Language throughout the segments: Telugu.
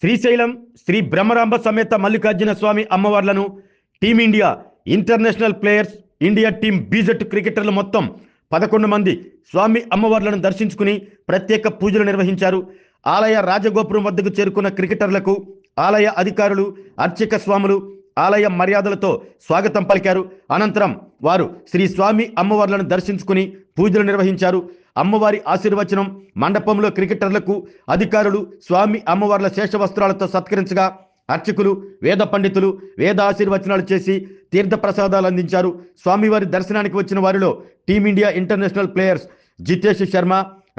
శ్రీశైలం శ్రీ బ్రహ్మరాంబ సమేత మల్లికార్జున స్వామి అమ్మవార్లను team India international players India team బీజెట్ క్రికెటర్లు మొత్తం 11 మంది స్వామి అమ్మవార్లను దర్శించుకుని ప్రత్యేక పూజలు నిర్వహించారు. ఆలయ రాజగోపురం వద్దకు చేరుకున్న క్రికెటర్లకు ఆలయ అధికారులు, అర్చక స్వాములు ఆలయ మర్యాదలతో స్వాగతం పలికారు. అనంతరం వారు శ్రీ స్వామి అమ్మవార్లను దర్శించుకుని పూజలు నిర్వహించారు. అమ్మవారి ఆశీర్వచనం మండపంలో క్రికెటర్లకు అధికారులు స్వామి అమ్మవార్ల శేషవస్త్రాలతో సత్కరించగా అర్చకులు, వేద పండితులు వేద ఆశీర్వచనాలు చేసి తీర్థ ప్రసాదాలు అందించారు. స్వామివారి దర్శనానికి వచ్చిన వారిలో team India international players Jitesh Sharma,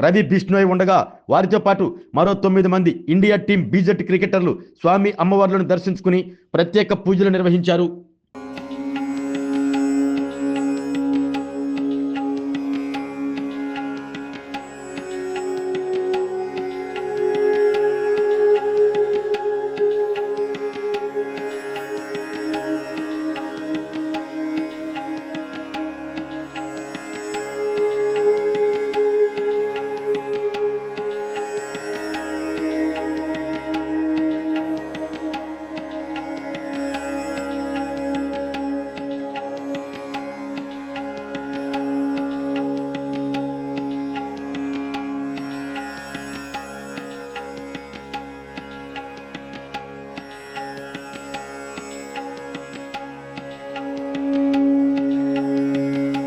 Ravi Bishnoi ఉండగా వారితో పాటు మరో 9 మంది ఇండియా టీం బీజెట్ క్రికెటర్లు స్వామి అమ్మవార్లను దర్శించుకుని ప్రత్యేక పూజలు నిర్వహించారు.